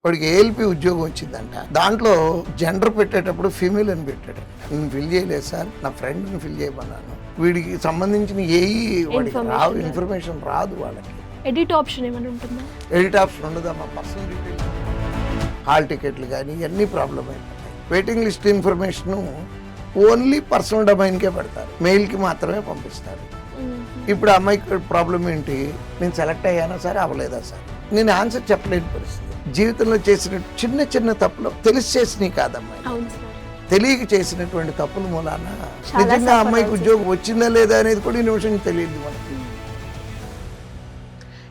వాడికి ఏఎల్పి ఉద్యోగం వచ్చిందంట. దాంట్లో జెండర్ పెట్టేటప్పుడు ఫీమేల్ అని పెట్టాడు. నేను ఫిల్ చేయలేదు సార్, నా ఫ్రెండ్ని ఫిల్ చేయమన్నాను. వీడికి సంబంధించిన వాడికి రావు, ఇన్ఫర్మేషన్ రాదు వాళ్ళకి. ఎడిట్ ఆప్షన్ ఏమైనా ఉంటుందా? ఎడిట్ ఆప్షన్ ఉండదమ్మా. పర్సనల్ డీటెయిల్స్, హాల్ టికెట్లు కానీ ఇవన్నీ ప్రాబ్లం అయిపోతాయి. Waiting list information only personal డొమైన్కే పెడతారు, మెయిల్కి మాత్రమే పంపిస్తారు. ఇప్పుడు అమ్మాయికి ప్రాబ్లం ఏంటి, నేను సెలెక్ట్ అయ్యానా సరే అవ్వలేదా సార్, నేను ఆన్సర్ చెప్పలేని పరిస్థితి. జీవితంలో చేసిన చిన్న చిన్న తప్పులు తెలిసి చేసినవి కాదమ్మాయి, తెలియక చేసినటువంటి తప్పుల మూలాన నిజంగా అమ్మాయికి ఉద్యోగం వచ్చిందా లేదా అనేది కూడా ఈ నిమిషం తెలియదు మనకి.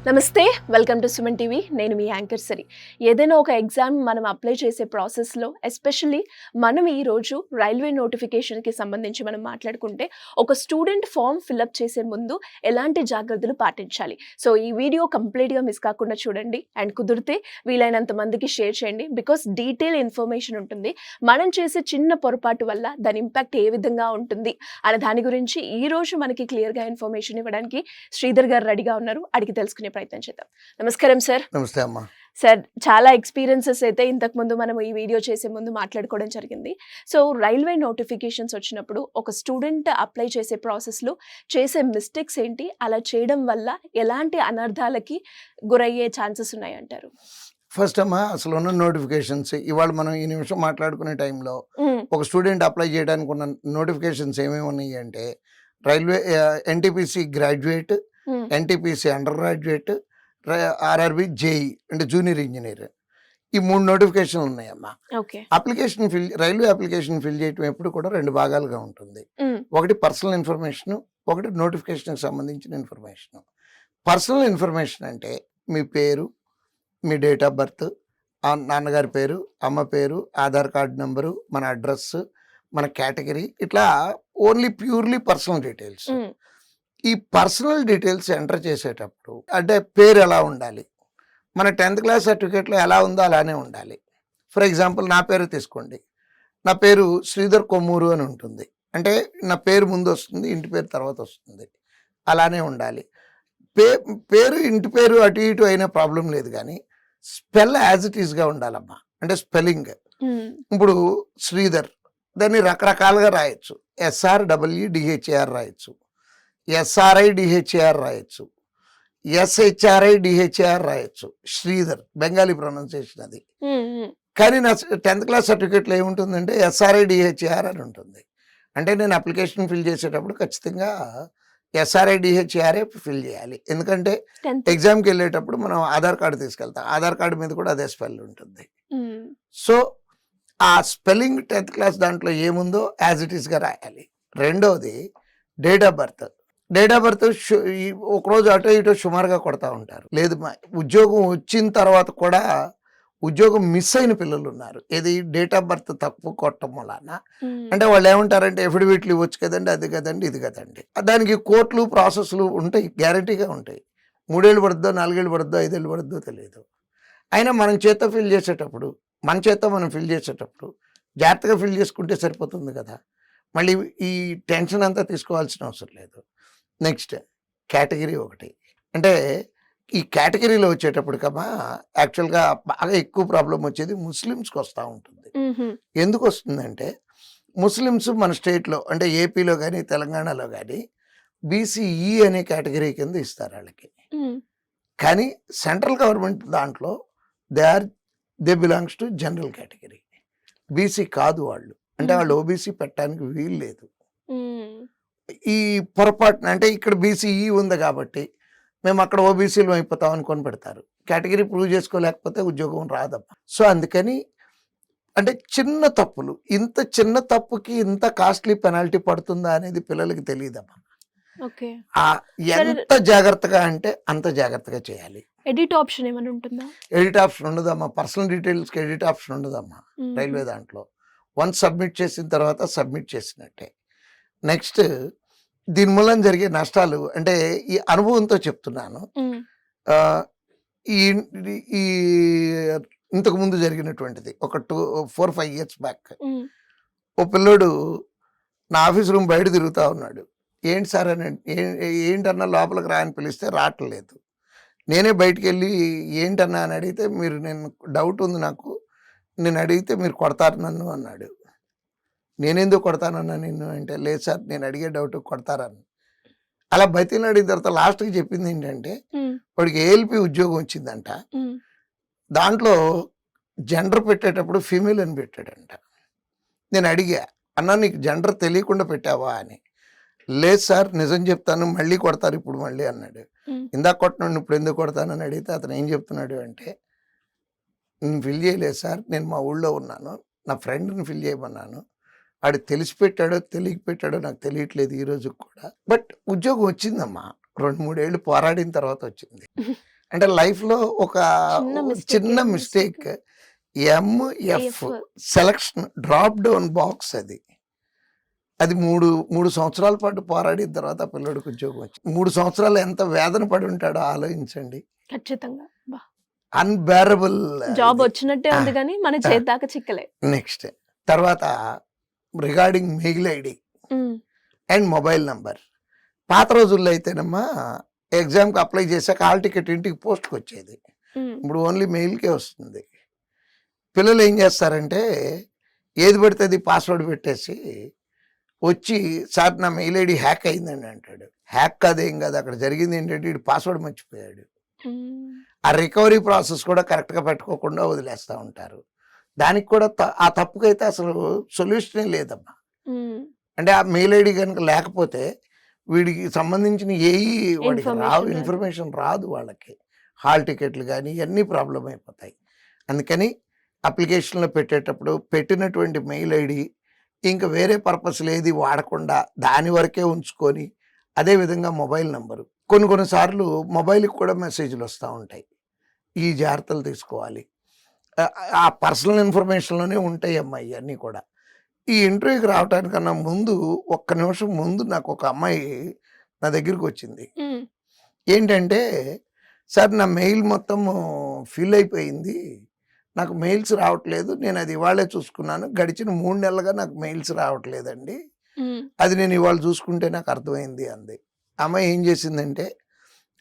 నమస్తే, వెల్కమ్ టు సుమన్ టీవీ. నేను మీ యాంకర్ సరి. ఏదైనా ఒక ఎగ్జామ్ మనం అప్లై చేసే ప్రాసెస్లో ఎస్పెషల్లీ మనం ఈరోజు రైల్వే నోటిఫికేషన్కి సంబంధించి మనం మాట్లాడుకుంటే ఒక స్టూడెంట్ ఫామ్ ఫిల్అప్ చేసే ముందు ఎలాంటి జాగ్రత్తలు పాటించాలి. సో ఈ వీడియో కంప్లీట్గా మిస్ కాకుండా చూడండి అండ్ కుదిరితే వీలైనంత మందికి షేర్ చేయండి. బికాస్ డీటెయిల్ ఇన్ఫర్మేషన్ ఉంటుంది. మనం చేసే చిన్న పొరపాటు వల్ల దాని ఇంపాక్ట్ ఏ విధంగా ఉంటుంది అనే దాని గురించి ఈరోజు మనకి క్లియర్గా ఇన్ఫర్మేషన్ ఇవ్వడానికి శ్రీధర్ గారు రెడీగా ఉన్నారు. అడిగి తెలుసుకునే ప్రయత్నం చేద్దాం. నమస్కారం సార్. నమస్తే అమ్మా. సార్, చాలా ఎక్స్పీరియన్సెస్ అయితే ఇంతకు ముందు మనం ఈ వీడియో చేసే ముందు మాట్లాడుకోవడం జరిగింది. సో రైల్వే నోటిఫికేషన్స్ వచ్చినప్పుడు ఒక స్టూడెంట్ అప్లై చేసే ప్రాసెస్లో చేసే మిస్టేక్స్ ఏంటి, అలా చేయడం వల్ల ఎలాంటి అనర్థాలకి గురయ్యే ఛాన్సెస్ ఉన్నాయంటారు? ఫస్ట్ అమ్మా, అసలు ఉన్న నోటిఫికేషన్స్ ఇవాళ మనం ఈ నిమిషం మాట్లాడుకునే టైంలో ఒక స్టూడెంట్ అప్లై చేయడానికి ఉన్న నోటిఫికేషన్స్ ఏమేమి ఉన్నాయి అంటే, railway NTPC graduate, NTPC under graduate, RRB JEE అంటే జూనియర్ ఇంజనీర్, ఈ 3 నోటిఫికేషన్లు ఉన్నాయమ్మా. రైల్వే అప్లికేషన్ ఫిల్ చేయటం ఎప్పుడు కూడా 2 భాగాలుగా ఉంటుంది. ఒకటి పర్సనల్ ఇన్ఫర్మేషన్, ఒకటి నోటిఫికేషన్కి సంబంధించిన ఇన్ఫర్మేషన్. పర్సనల్ ఇన్ఫర్మేషన్ అంటే మీ పేరు, మీ డేట్ ఆఫ్ బర్త్, నాన్నగారి పేరు, అమ్మ పేరు, ఆధార్ కార్డు నెంబరు, మన అడ్రస్, మన కేటగిరీ, ఇట్లా ఓన్లీ ప్యూర్లీ పర్సనల్ డీటెయిల్స్. ఈ పర్సనల్ డీటెయిల్స్ ఎంటర్ చేసేటప్పుడు అంటే పేరు ఎలా ఉండాలి, మన 10th క్లాస్ సర్టిఫికేట్లో ఎలా ఉందో అలానే ఉండాలి. ఫర్ ఎగ్జాంపుల్ నా పేరు తీసుకోండి, నా పేరు శ్రీధర్ కొమ్మూరు అని ఉంటుంది, అంటే నా పేరు ముందు వస్తుంది, ఇంటి పేరు తర్వాత వస్తుంది, అలానే ఉండాలి. పేరు ఇంటి పేరు అటు ఇటు అయినా ప్రాబ్లం లేదు, కానీ స్పెల్ యాజ్ ఇట్ ఈస్గా ఉండాలమ్మా. అంటే స్పెల్లింగ్ ఇప్పుడు శ్రీధర్ దాన్ని రకరకాలుగా రాయొచ్చు. SREEDHAR రాయొచ్చు, SRIDHAR రాయొచ్చు, SHRIDHAR రాయొచ్చు. శ్రీధర్ బెంగాలీ ప్రొనౌన్సియేషన్ అది. కానీ నా 10th క్లాస్ సర్టిఫికేట్లో ఏముంటుందంటే SRIDHAR అని ఉంటుంది. అంటే నేను అప్లికేషన్ ఫిల్ చేసేటప్పుడు ఖచ్చితంగా SRIDHAR ఫిల్ చేయాలి. ఎందుకంటే ఎగ్జామ్కి వెళ్ళేటప్పుడు మనం ఆధార్ కార్డు తీసుకెళ్తాం, ఆధార్ కార్డు మీద కూడా అదే స్పెల్ ఉంటుంది. సో ఆ స్పెల్లింగ్ 10th క్లాస్ దాంట్లో ఏముందో యాజ్ ఇట్ ఈస్గా రాయాలి. రెండవది date of birth. Date of birth ఒకరోజు అటో ఇటో సుమారుగా కొడతా ఉంటారు. లేదు, ఉద్యోగం వచ్చిన తర్వాత కూడా ఉద్యోగం మిస్ అయిన పిల్లలు ఉన్నారు. ఇది డేట్ ఆఫ్ బర్త్ తక్కువ కొట్టడం వలన. అంటే వాళ్ళు ఏమంటారంటే ఎఫిడవిట్లు ఇవ్వచ్చు కదండి, అది కదండి, ఇది కదండి. దానికి కోర్టులు ప్రాసెస్లు ఉంటాయి, గ్యారంటీగా ఉంటాయి. 3 ఏళ్ళు పడుద్దో, 4 ఏళ్ళు పడుద్దో, 5 ఏళ్ళు పడుద్దో తెలియదు. అయినా మనం ఫిల్ చేసేటప్పుడు మనం ఫిల్ చేసేటప్పుడు జాగ్రత్తగా ఫిల్ చేసుకుంటే సరిపోతుంది కదా. మళ్ళీ ఈ టెన్షన్ అంతా తీసుకోవాల్సిన అవసరం లేదు. నెక్స్ట్ కేటగిరీ ఒకటి. అంటే ఈ కేటగిరీలో వచ్చేటప్పటికమ్మా యాక్చువల్గా బాగా ఎక్కువ ప్రాబ్లం వచ్చేది ముస్లిమ్స్కి వస్తూ ఉంటుంది. ఎందుకు వస్తుందంటే, ముస్లిమ్స్ మన స్టేట్లో అంటే ఏపీలో కానీ తెలంగాణలో కానీ BCE అనే కేటగిరీ కింద ఇస్తారు వాళ్ళకి. కానీ సెంట్రల్ గవర్నమెంట్ దాంట్లో they belongs to general category. BC కాదు వాళ్ళు, అంటే వాళ్ళు ఓబీసీ పెట్టడానికి వీలు లేదు. ఈ పొరపాటున అంటే ఇక్కడ BCE ఉంది కాబట్టి మేము అక్కడ ఓబీసీలు అయిపోతాం అనుకొని పెడతారు. కేటగిరీ ప్రూవ్ చేసుకోలేకపోతే ఉద్యోగం రాదమ్మా. సో అందుకని అంటే చిన్న తప్పులు, ఇంత చిన్న తప్పుకి ఇంత కాస్ట్లీ పెనాల్టీ పడుతుందా అనేది పిల్లలకి తెలియదమ్మా. ఎంత జాగ్రత్తగా అంటే అంత జాగ్రత్తగా చేయాలి. ఎడిట్ ఆప్షన్ ఏమైనా ఉంటుందా? ఎడిట్ ఆప్షన్ ఉండదమ్మా. పర్సనల్ డీటెయిల్స్కి ఎడిట్ ఆప్షన్ ఉండదమ్మా రైల్వే దాంట్లో. వన్స్ సబ్మిట్ చేసిన తర్వాత సబ్మిట్ చేసినట్టే. నెక్స్ట్ దీని మూలం జరిగే నష్టాలు అంటే ఈ అనుభవంతో చెప్తున్నాను. ఈ ఇంతకు ముందు జరిగినటువంటిది ఒక 4-5 ఇయర్స్ బ్యాక్ ఓ పిల్లోడు నా ఆఫీస్ రూమ్ బయట తిరుగుతూ ఉన్నాడు. ఏంటి సార్ అని, ఏంటన్నా లోపలికి రా అని పిలిస్తే రావట్లేదు. నేనే బయటికెళ్ళి ఏంటన్నా అని అడిగితే, మీరు నేను డౌట్ ఉంది నాకు, నేను అడిగితే మీరు కొడతారు నన్ను అన్నాడు. నేనెందుకు కొడతానన్నా నిన్ను అంటే, లేదు సార్ నేను అడిగే డౌట్ కొడతారని. అలా బతిలాడిన తర్వాత లాస్ట్‌కి చెప్పింది ఏంటంటే, హ్మ్. వాడికి ఏఎల్‌పి ఉద్యోగం వచ్చిందంట. హ్మ్. దాంట్లో జెండర్ పెట్టేటప్పుడు ఫీమేల్ అని పెట్టాడంట. నేను అడిగా, అన్నా నీకు జెండర్ తెలియకుండా పెట్టావా అని. లేదు సార్ నిజం చెప్తాను మళ్ళీ కొడతారు ఇప్పుడు మళ్ళీ అన్నాడు. హ్మ్. ఇందాక కొట్టినోడిని ఇప్పుడు ఎందుకు కొడతానని అడిగితే అతను ఏం చెప్తున్నాడు అంటే, నేను ఫిల్ చేయలేదు సార్, నేను మా ఊళ్ళో ఉన్నాను, నా ఫ్రెండ్‌ని ఫిల్ చేయమన్నాను. ఆడు తెలిసి పెట్టాడో తెలియక పెట్టాడో నాకు తెలియట్లేదు ఈ రోజుకి కూడా. బట్ ఉద్యోగం వచ్చిందమ్మా. 2, 3 ఏళ్ళు పోరాడిన తర్వాత వచ్చింది. అంటే లైఫ్‌లో ఒక చిన్న mistake MF selection drop down box అది. అది 3 సంవత్సరాల పాటు పోరాడిన తర్వాత ఆ పిల్లోడికి ఉద్యోగం వచ్చింది. 3 సంవత్సరాలు ఎంత వేదన పడి ఉంటాడో ఆలోచించండి. ఖచ్చితంగా. అబ్బా! అన్‌బేరబుల్ జాబ్ ఇది. వచ్చినట్టే ఉంది గానీ, మన ఆ! చేతి దాకా చిక్కలే. నెక్స్ట్ తర్వాత రిగార్డింగ్ మెయిల్ ఐడీ హ్మ్. And mobile number. పాత రోజుల్లో అయితేనమ్మా ఎగ్జామ్‌కి అప్లై చేశాక హాల్ టికెట్ ఇంటికి పోస్ట్‌కొచ్చేది. హ్మ్. ఇప్పుడు ఓన్లీ మెయిల్‌కే వస్తుంది. పిల్లలు ఏం చేస్తారంటే, ఏది పడితే అది పాస్వర్డ్ పెట్టేసి వచ్చి, సార్ నా మెయిల్ ఐడీ హ్యాక్ అయిందండి అంటాడు. హ్యాక్ కాదేం కాదు, అక్కడ జరిగింది ఏంటంటే వీడు పాస్వర్డ్ మర్చిపోయాడు. హ్మ్. ఆ రికవరీ ప్రాసెస్ కూడా కరెక్ట్‌గా పెట్టుకోకుండా వదిలేస్తా ఉంటారు. దానికి కూడా ఆ తప్పుకైతే అసలు సొల్యూషనే లేదమ్మా. హ్మ్. అంటే ఆ మెయిల్ ఐడీ గనుక లేకపోతే వీడికి సంబంధించిన వాడికి రావు, ఇన్ఫర్మేషన్ రాదు. ఇన్ఫర్మేషన్ రాదు వాళ్ళకి. హాల్ టికెట్లు గానీ ఇయన్నీ ప్రాబ్లమ్ అయిపోతాయి. అందుకని అప్లికేషన్‌లో పెట్టేటప్పుడు పెట్టినటువంటి మెయిల్ ఐడీ ఇంక వేరే పర్పస్‌లు ఏది వాడకుండా దాని వరకే ఉంచుకొని, అదే విధంగా మొబైల్ నంబరు. కొన్ని సార్లు మొబైల్‌కి కూడా మెసేజ్‌లు వస్తా ఉంటాయి. ఈ జాగ్రత్తలు తీసుకోవాలి. ఆ పర్సనల్ ఇన్ఫర్మేషన్‌లోనే ఉంటాయమ్మా ఇయన్నీ కూడా. ఈ ఇంటర్వ్యూకి రావటానికన్నా ముందు ఒక్క నిమిషం ముందు నాకొక అమ్మాయి నా దగ్గరికొచ్చింది. హ్మ్. ఏంటంటే, సార్ నా మెయిల్ మొత్తము ఫిల్ అయిపోయింది. నాకు మెయిల్స్ రావట్లేదు. నేనది ఇవాళే చూసుకున్నాను. గడిచిన 3 నెలలుగా నాకు మెయిల్స్ రావట్లేదండి. హ్మ్. అది నేను ఇవాళ చూసుకుంటే నాకు అర్థమైంది అంది. ఆ అమ్మాయి ఏం చేసిందంటే,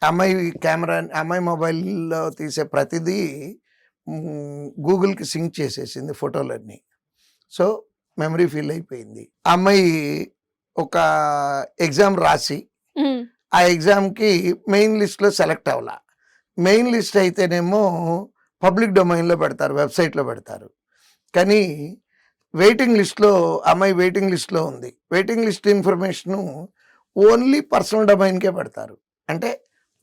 అమ్మాయి మొబైల్‌లో తీసే ప్రతిదీ గూగుల్‌కి సింక్ చేసేసింది ఫోటోలన్నీ. సో, మెమరీ ఫిల్ అయిపోయింది. ఆ అమ్మాయి ఒక ఎగ్జామ్ రాసి, హ్మ్. ఆ ఎగ్జామ్‌కి మెయిన్ లిస్ట్‌లో సెలెక్ట్ అవ్వలా. మెయిన్ లిస్ట్ అయితేనేమో పబ్లిక్ డొమైన్‌లో పెడతారు, వెబ్‌సైట్‌లో పెడతారు. కానీ వెయిటింగ్ లిస్ట్‌లో అమ్మాయి వెయిటింగ్ లిస్ట్‌లో ఉంది. Waiting list information only personal డొమైన్‌కే పెడతారు. అంటే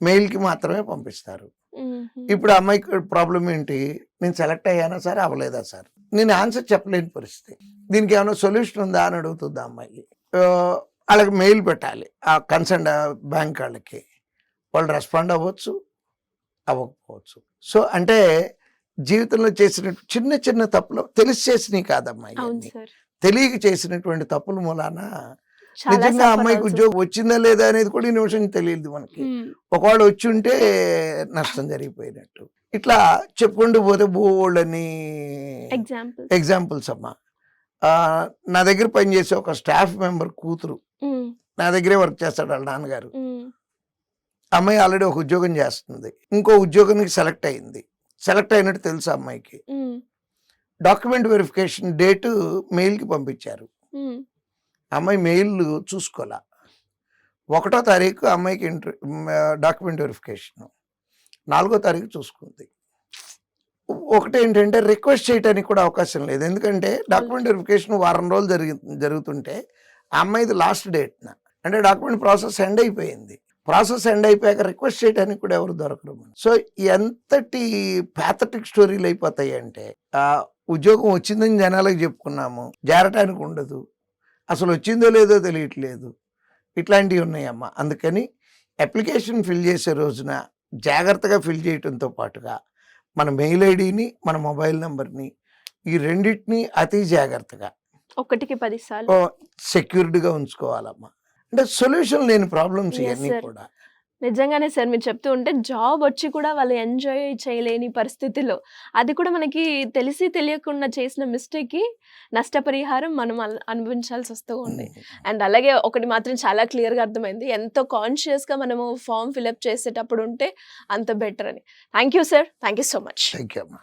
మెయిల్‌కి మాత్రమే పంపిస్తారు. హుహు. ఇప్పుడు ఆ అమ్మాయికి ప్రాబ్లమ్ ఏంటి? నేను సెలెక్ట్ అయ్యానా సార్? అవ్వలేదా సార్? నేను ఆన్సర్ చెప్పలేని పరిస్థితి. దీనికి ఏమైనా సొల్యూషన్ ఉందా అని అడుగుతుంది ఆ అమ్మాయి. ఆళ్ళకి మెయిల్ పెట్టాలి. ఆ కన్సర్న్డ్ బ్యాంక్ ఆళ్ళకి. వాళ్ళు రెస్పాండ్ అవ్వచ్చు, అవ్వకపోవచ్చు. సో, అంటే జీవితంలో చేసిన చిన్న తప్పులు తెలిసి చేసినయి కాదమ్మా అవును ఇయన్నీ. సార్. తెలియక చేసినటువంటి తప్పుల మూలాన చాలా నిజంగా ఆ అమ్మాయికి సఫర్ ఉద్యోగం వచ్చిందా లేదా అనేది కూడా ఈ నిమిషం తెలీదు మనకి. హ్మ్. ఒకవేళ వచ్చుంటే నష్టం జరిగిపోయినట్టు. ఇట్లా చెప్పుకుంటూ పోతే బోలెడన్ని ఎగ్జాంపుల్స్ అమ్మా. నా దగ్గర పనిచేసే ఒక స్టాఫ్ మెంబర్ కూతురు హ్మ్. నా దగ్గరే వర్క్ చేస్తాడు వాళ్ళ నాన్నగారు. హ్మ్. అమ్మాయి ఆల్రెడీ ఒక ఉద్యోగం చేస్తుంది. ఇంకో ఉద్యోగానికి సెలెక్ట్ అయింది. సెలెక్ట్ అయినట్టు తెలుసు ఆ అమ్మాయికి. హ్మ్. డాక్యుమెంట్ వెరిఫికేషన్ డేటు మెయిల్‌కి పంపించారు. హ్మ్. అమ్మాయి మెయిల్ చూసుకోలా. 1వ తారీఖు అమ్మాయికి డాక్యుమెంట్ వెరిఫికేషను. 4వ తారీఖు చూసుకుంది. ఒకటేంటంటే రిక్వెస్ట్ చేయటానికి కూడా అవకాశం లేదు. ఎందుకంటే డాక్యుమెంట్ వెరిఫికేషన్ వారం రోజులు జరుగుతుంటే ఆ అమ్మాయిది లాస్ట్ డేట్‌న. అంటే డాక్యుమెంట్ ప్రాసెస్ ఎండ్ అయిపోయింది. ప్రాసెస్ ఎండ్ అయిపోయాక రిక్వెస్ట్ చేయడానికి కూడా ఎవరు దొరకరు మనకి. సో, ఎంతటి పాథటిక్ స్టోరీలు అయిపోతాయంటే, ఉద్యోగం వచ్చిందని జనాలకు చెప్పుకున్నాము. చేరటానికి ఉండదు. అసలు వచ్చిందో లేదో తెలియట్లేదు. ఇట్లాంటివి ఉన్నాయమ్మా. అందుకని అప్లికేషన్ ఫిల్ చేసే రోజున జాగ్రత్తగా ఫిల్ చేయటంతో పాటుగా మన మెయిల్ ఐడీని, మన మొబైల్ నంబర్‌ని ఈ రెండిటిని అతి జాగ్రత్తగా ఒకటికి 10 సార్లు. సెక్యూర్డ్‌గా ఉంచుకోవాలమ్మా. అంటే సొల్యూషన్ లేని ప్రాబ్లమ్స్ యెస్ ఇయన్నీ సార్. కూడా. నిజంగానే సార్ మీరు చెప్తూ ఉంటే జాబ్ వచ్చి కూడా వాళ్ళు ఎంజాయ్ చేయలేని పరిస్థితిలో, అది కూడా మనకి తెలిసి తెలియకుండా చేసిన మిస్టేక్‌కి నష్టపరిహారం మనం అనుభవించాల్సి వస్తూ ఉంది. అండ్ అలాగే ఒకటి మాత్రం చాలా క్లియర్‌గా అర్థమైంది. ఎంతో కాన్షియస్‌గా మనము ఫార్మ్ ఫిలప్ చేసేటప్పుడు ఉంటే అంత బెటర్ అని. Thank you sir. Thank you so much. Thank you అమ్మా.